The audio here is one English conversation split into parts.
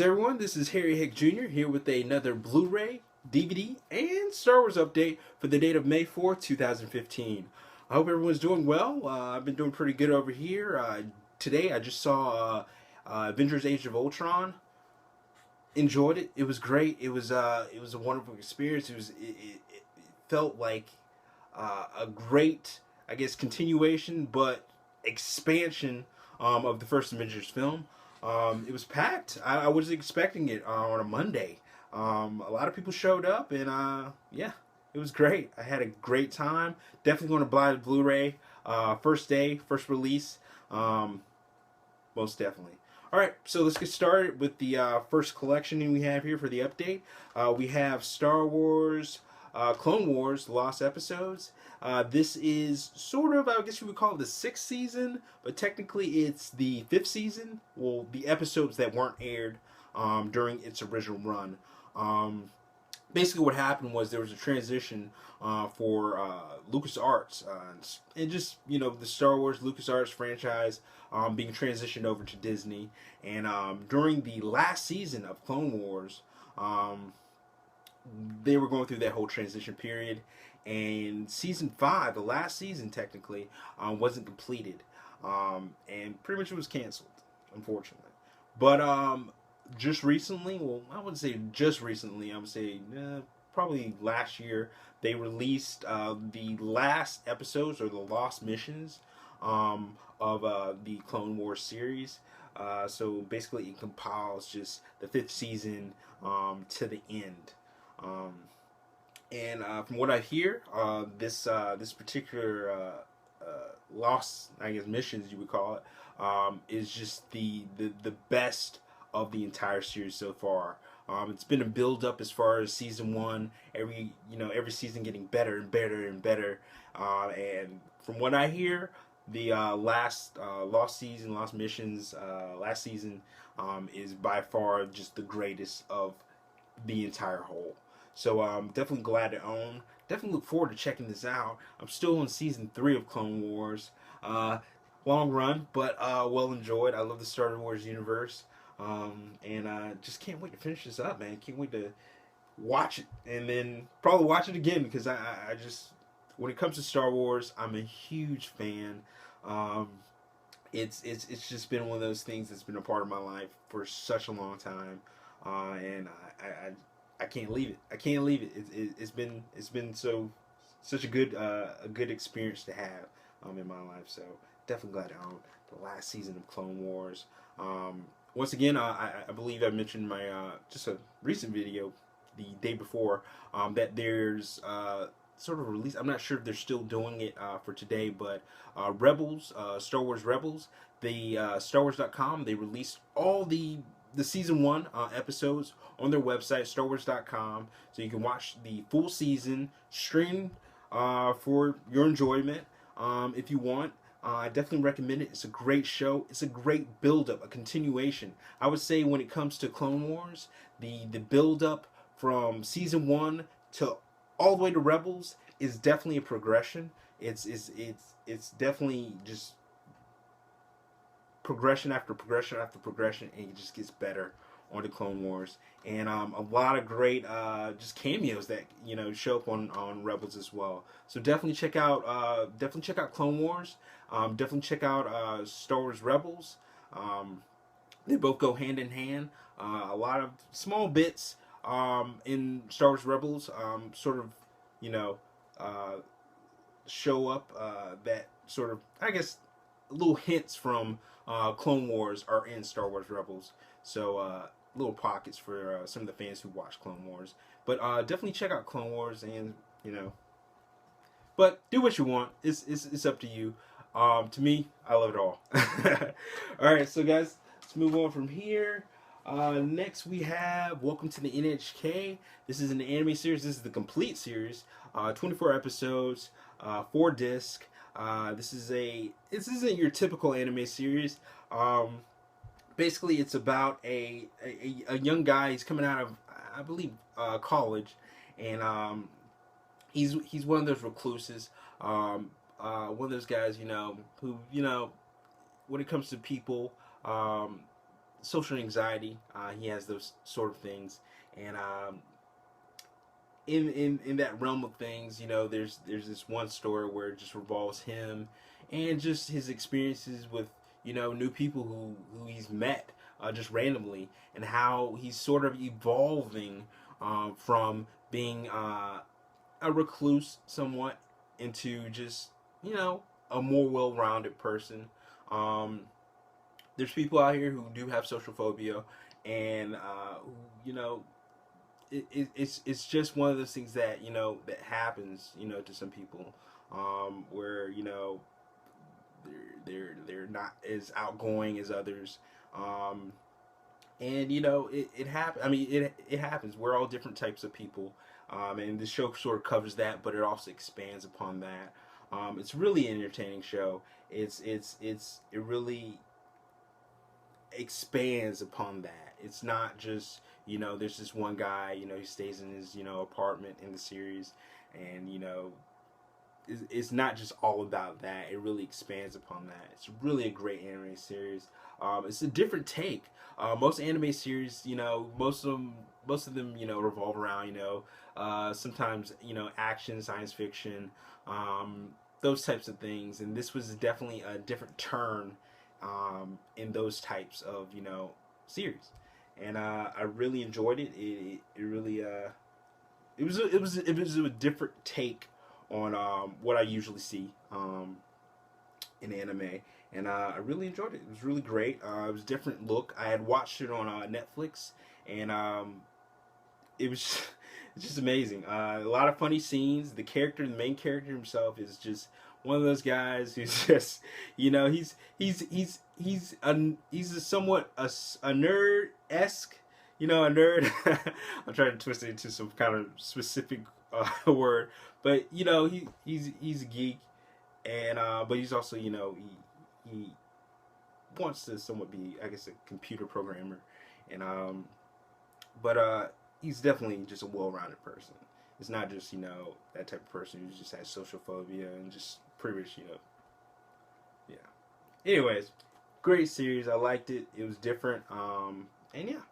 Greetings, everyone. This is N.H.K Jr. here with another Blu Ray, DVD, and Star Wars update for the date of May 4th, 2015. I hope everyone's doing well. I've been doing pretty good over here. Today, I just saw Avengers: Age of Ultron. Enjoyed it. It was great. It was a wonderful experience. It felt like a great, I guess, continuation, but expansion of the first Avengers film. It was packed. I wasn't expecting it on a Monday. A lot of people showed up, and yeah, it was great. I had a great time. Definitely going to buy the Blu Ray. First day, first release. Most definitely. Alright, so let's get started with the first collection we have here for the update. We have Star Wars Clone Wars Lost Episodes. This is sort of, I guess you would call it the 6th season, but technically it's the 5th season. Well, the episodes that weren't aired during its original run. Basically what happened was there was a transition for LucasArts and just, you know, the Star Wars LucasArts franchise being transitioned over to Disney. And during the last season of Clone Wars, they were going through that whole transition period, and season 5, the last season technically, wasn't completed, and pretty much it was canceled, unfortunately. But just recently, well, I wouldn't say just recently, I would say probably last year, they released the last episodes, or the lost missions, of the Clone Wars series. So basically it compiles just the 5th season to the end. And from what I hear, this particular lost, I guess, missions you would call it, is just the best of the entire series so far. It's been a build up as far as season 1. Every season getting better and better and better. And from what I hear, the last missions last season is by far just the greatest of the entire whole. So I'm definitely glad to own. Definitely look forward to checking this out. I'm still on season 3 of Clone Wars. Long run, but well enjoyed. I love the Star Wars universe. And just can't wait to finish this up, man. Can't wait to watch it, and then probably watch it again, because I just, when it comes to Star Wars, I'm a huge fan. It's just been one of those things that's been a part of my life for such a long time, and I can't leave it. I can't leave it. It's been such a good experience to have in my life. So definitely glad to own the last season of Clone Wars. Once again, I believe I mentioned in my just a recent video the day before that there's sort of a release. I'm not sure if they're still doing it for today, but Rebels, Star Wars Rebels, the StarWars.com, they released all the season 1 episodes on their website, StarWars.com, so you can watch the full season streamed for your enjoyment if you want. I definitely recommend it. It's a great show. It's a great build-up, a continuation. I would say when it comes to Clone Wars, the build-up from season 1 to all the way to Rebels is definitely a progression. It's definitely just progression after progression after progression, and it just gets better on the Clone Wars. And a lot of great just cameos that, you know, show up on Rebels as well. So definitely check out Clone Wars. Definitely check out Star Wars Rebels. They both go hand in hand. A lot of small bits in Star Wars Rebels sort of, you know, show up that sort of, I guess, little hints from Clone Wars are in Star Wars Rebels. So little pockets for some of the fans who watch Clone Wars. But definitely check out Clone Wars, and, you know, but do what you want. It's up to you. To me, I love it all. Alright, so guys, let's move on from here. Next we have Welcome to the N.H.K. This is an anime series. This is the complete series. 24 episodes, 4 disc. This isn't your typical anime series. Basically, it's about a young guy. He's coming out of, I believe, college, and he's one of those recluses. One of those guys, you know, who, you know, when it comes to people, social anxiety. He has those sort of things, and in that realm of things, there's this one story where it just revolves him and just his experiences with new people who he's met just randomly, and how he's sort of evolving from being a recluse somewhat into just a more well-rounded person. Um, there's people out here who do have social phobia, and who, it's just one of those things that that happens to some people, where they're not as outgoing as others, um, and it happens. I mean, it happens. We're all different types of people, and the show sort of covers that, but it also expands upon that. It's really an entertaining show. It really expands upon that. It's not just there's this one guy, he stays in his apartment in the series, and it's not just all about that. It really expands upon that. It's really a great anime series. It's a different take. Most anime series, most of them, revolve around, sometimes, action, science fiction, those types of things. And this was definitely a different turn in those types of, series. And I really enjoyed it. It really it was a different take on what I usually see in anime, and I really enjoyed it. It was really great. It was a different look. I had watched it on Netflix, and it was just, it's just amazing. A lot of funny scenes. The main character himself, is just one of those guys who's just, he's a somewhat a nerd esque, a nerd. I'm trying to twist it into some kind of specific word, but he's a geek, and but he's also he wants to somewhat be, I guess, a computer programmer, and but he's definitely just a well-rounded person. It's not just that type of person who just has social phobia and just pretty much yeah. Anyways, great series. I liked it. It was different, and yeah,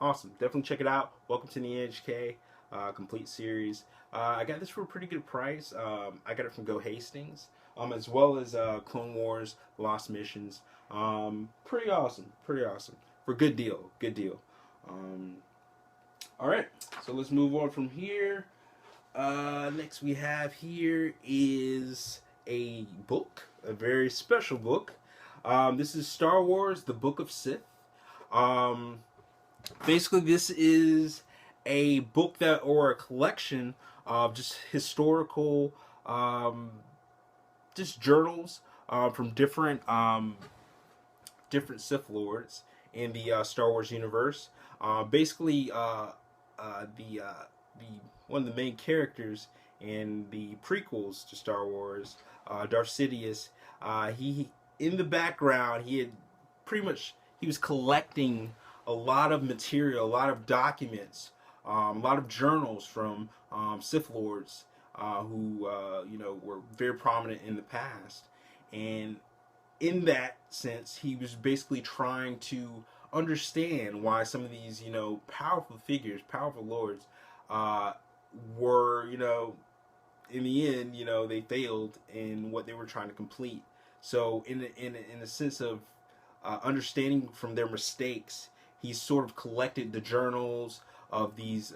awesome. Definitely check it out. Welcome to the N.H.K. Complete series. I got this for a pretty good price. I got it from Go Hastings, as well as Clone Wars Lost Missions. Pretty awesome. Pretty awesome. For good deal. Good deal. All right. So let's move on from here. Next we have here is a book, a very special book. This is Star Wars: The Book of Sith. Basically, this is a book or a collection of just historical, just journals from different Sith lords in the Star Wars universe. Basically, the one of the main characters in the prequels to Star Wars, Darth Sidious, he in the background he was collecting a lot of material, a lot of documents, a lot of journals from Sith lords who were very prominent in the past, and in that sense, he was basically trying to understand why some of these powerful figures, powerful lords, were in the end they failed in what they were trying to complete. So in a sense of understanding from their mistakes, he sort of collected the journals of these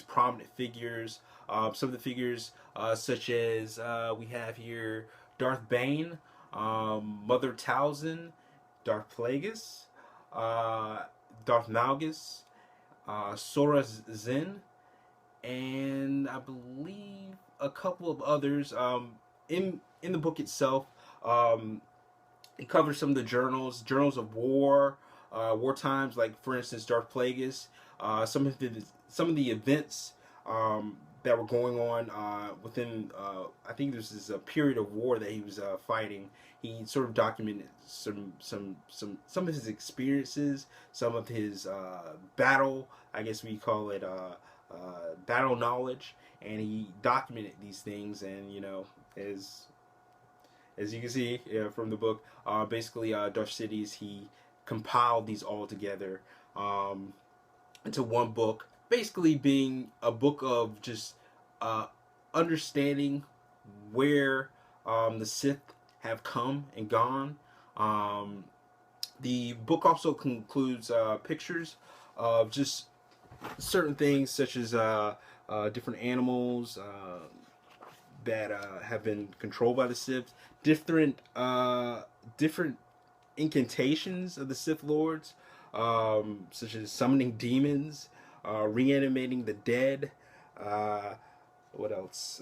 prominent figures. Some of the figures, such as we have here Darth Bane, Mother Talzin, Darth Plagueis, Darth Malgus, Sora Zin, and I believe a couple of others. In the book itself, it covers some of the journals of war, war times. Like for instance, Darth Plagueis, some of the events that were going on within. I think this is a period of war that he was fighting. He sort of documented some of his experiences, some of his battle. I guess we call it battle knowledge, and he documented these things. And as you can see from the book, basically Darth Sidious, he compiled these all together into one book, basically being a book of just uh, understanding where the Sith have come and gone. Um, the book also concludes pictures of just certain things, such as different animals that have been controlled by the Sith, different incantations of the Sith Lords, such as summoning demons, reanimating the dead. What else?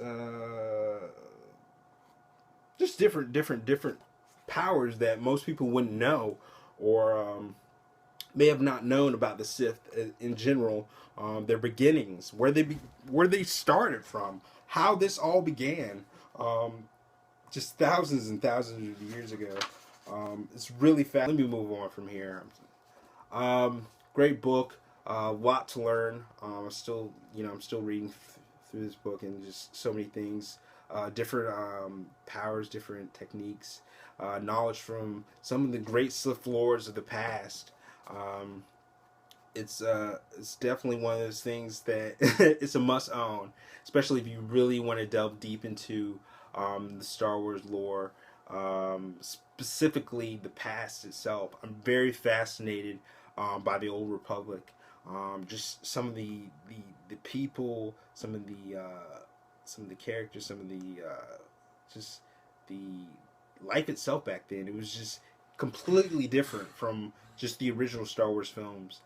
Just different powers that most people wouldn't know, or may have not known about the Sith in general. Their beginnings, where they started from, how this all began, just thousands and thousands of years ago. It's really fast. Let me move on from here. Great book, lot to learn. I'm still reading through this book, and just so many things, different powers, different techniques, knowledge from some of the great Sith lords of the past. It's definitely one of those things that it's a must own, especially if you really want to delve deep into the Star Wars lore, specifically the past itself. I'm very fascinated by the Old Republic, just some of the people, some of the characters, some of the just the life itself back then. It was just completely different from just the original Star Wars films.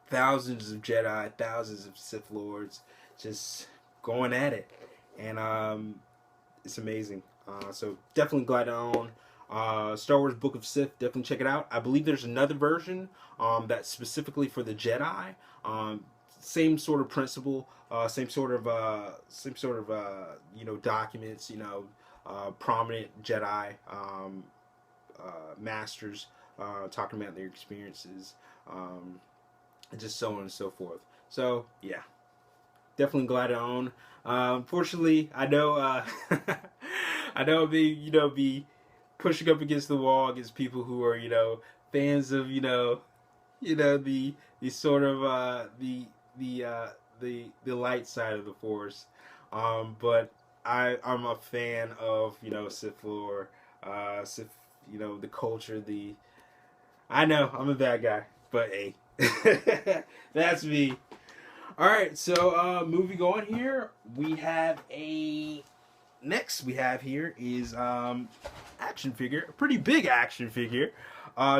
Thousands of Jedi, thousands of Sith Lords, just going at it, and it's amazing. So definitely glad to own Star Wars Book of Sith. Definitely check it out. I believe there's another version that's specifically for the Jedi. Same sort of principle, same sort of documents. Prominent Jedi masters talking about their experiences, and just so on and so forth. So yeah, definitely glad to own. Unfortunately, I know I know be pushing up against the wall against people who are fans of the sort of the light side of the Force, but I'm a fan of Sith lore, Sith, the culture. I know I'm a bad guy, but hey, that's me. All right, so moving on here, next we have here is action figure, a pretty big action figure.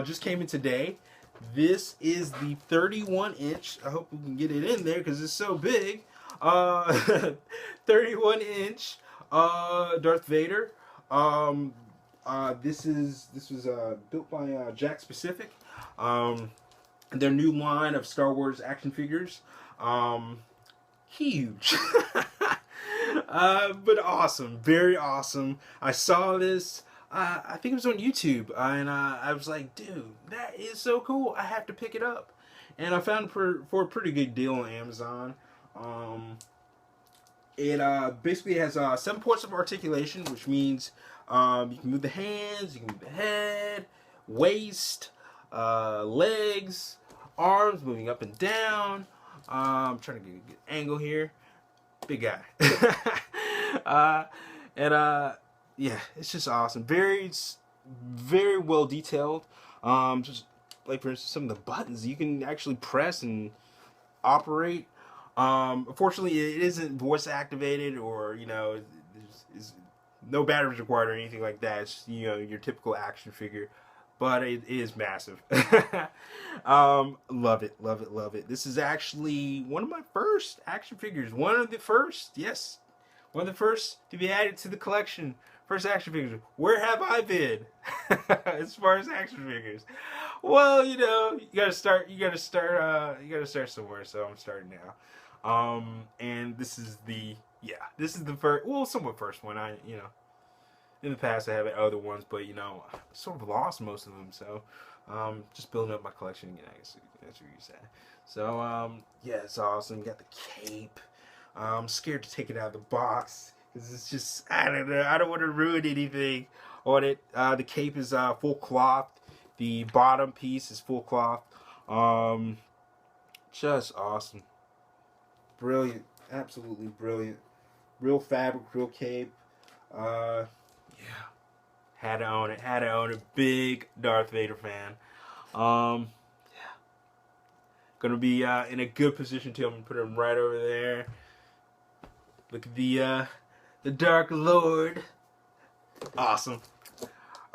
Just came in today. This is the 31-inch. I hope we can get it in there because it's so big. 31-inch Darth Vader. This was built by Jakks Pacific. Their new line of Star Wars action figures. Huge. But awesome. Very awesome. I saw this, I think it was on YouTube, and I was like, dude, that is so cool. I have to pick it up. And I found it for a pretty good deal on Amazon. It basically has 7 points of articulation, which means you can move the hands, you can move the head, waist, legs, arms, moving up and down. I'm trying to get a good angle here. Big guy. Yeah, it's just awesome. Very well detailed. Just like, for instance, some of the buttons you can actually press and operate. Unfortunately, it isn't voice activated, or there's no batteries required or anything like that. It's your typical action figure, but it is massive. Love it, love it, love it. This is actually one of my first action figures. One of the first to be added to the collection. First action figures. Where have I been as far as action figures? Well, you gotta start somewhere. So I'm starting now. And this is the first, well, somewhat first one. In the past I have other ones, but sort of lost most of them. So just building up my collection again, I guess that's what you say. So yeah, it's awesome. You got the cape. I'm scared to take it out of the box because it's just, I don't know. I don't want to ruin anything on it. The cape is full cloth. The bottom piece is full cloth. Just awesome. Brilliant. Absolutely brilliant. Real fabric, real cape. Yeah. Had to own it. Had to own it. Big Darth Vader fan. Yeah. Gonna be in a good position to put him right over there. Look at the Dark Lord. Awesome.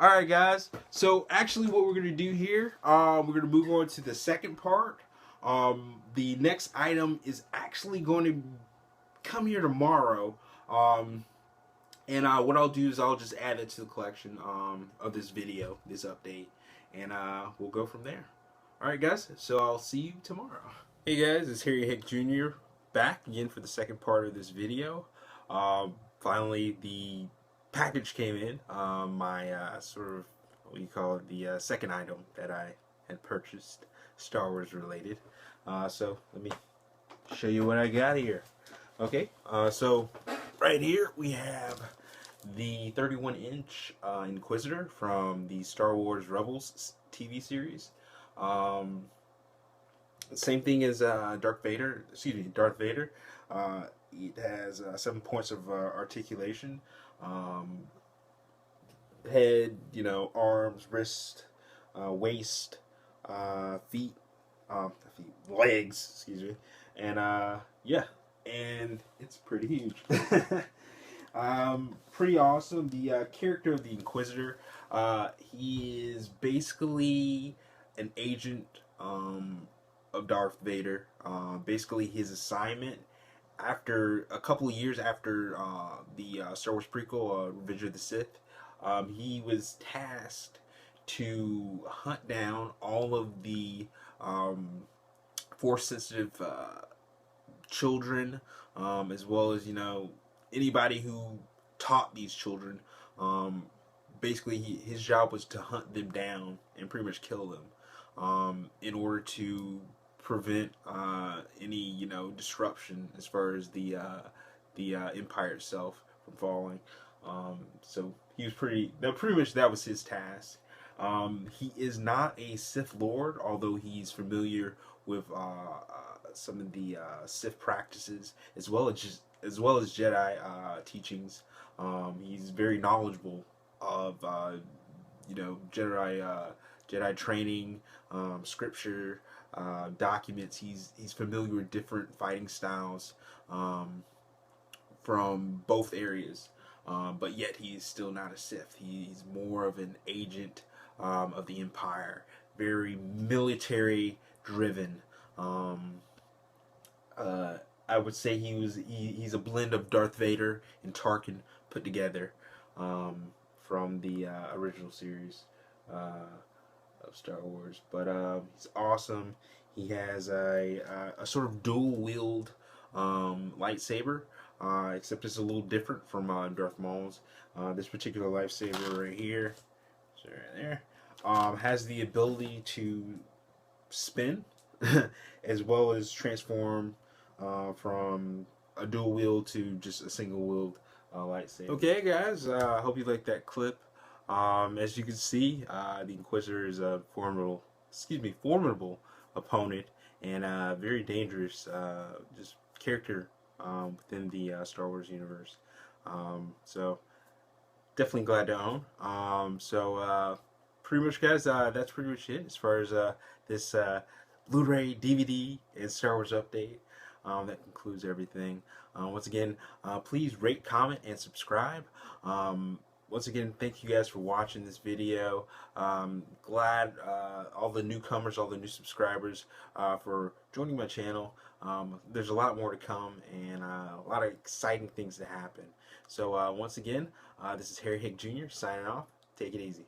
Alright guys, so actually what we're going to do here, we're going to move on to the second part. The next item is actually going to come here tomorrow. And what I'll do is I'll just add it to the collection of this video, this update. And we'll go from there. Alright guys, so I'll see you tomorrow. Hey guys, it's N.H.K Jr. back again for the second part of this video. Finally, the package came in. My sort of, what do you call it, the second item that I had purchased, Star Wars related. So let me show you what I got here. Okay, so right here we have the 31-inch Inquisitor from the Star Wars Rebels TV series. Same thing as Darth Vader. It has 7 points of articulation. Head, arms, wrist, waist, feet, legs, excuse me, and yeah, and it's pretty huge. Pretty awesome. The character of the Inquisitor, he is basically an agent of Darth Vader. Basically, his assignment after a couple of years after the Star Wars prequel, Revenge of the Sith, he was tasked to hunt down all of the Force-sensitive children, as well as anybody who taught these children. Basically, his job was to hunt them down and pretty much kill them, in order to prevent any disruption as far as the Empire itself from falling. So he was pretty much that was his task. He is not a Sith Lord, although he's familiar with some of the Sith practices as well as Jedi teachings. He's very knowledgeable of Jedi training, scripture, documents. He's familiar with different fighting styles from both areas, but yet he's still not a Sith. He's more of an agent of the Empire, very military driven. I would say he's a blend of Darth Vader and Tarkin put together, from the original series of Star Wars. But he's awesome. He has a sort of dual wield lightsaber, except it's a little different from Darth Maul's. This particular lightsaber right here, so right there, has the ability to spin as well as transform from a dual wield to just a single wield lightsaber. Okay, guys, I hope you liked that clip. As you can see, the Inquisitor is a formidable opponent and a very dangerous just character within the Star Wars universe. So definitely glad to own. So pretty much, guys, that's pretty much it as far as this Blu Ray, DVD, and Star Wars update. That concludes everything. Once again, please rate, comment, and subscribe. Once again, thank you guys for watching this video. Glad all the newcomers, all the new subscribers for joining my channel. There's a lot more to come and a lot of exciting things to happen. So once again, this is N.H.K Jr. signing off. Take it easy.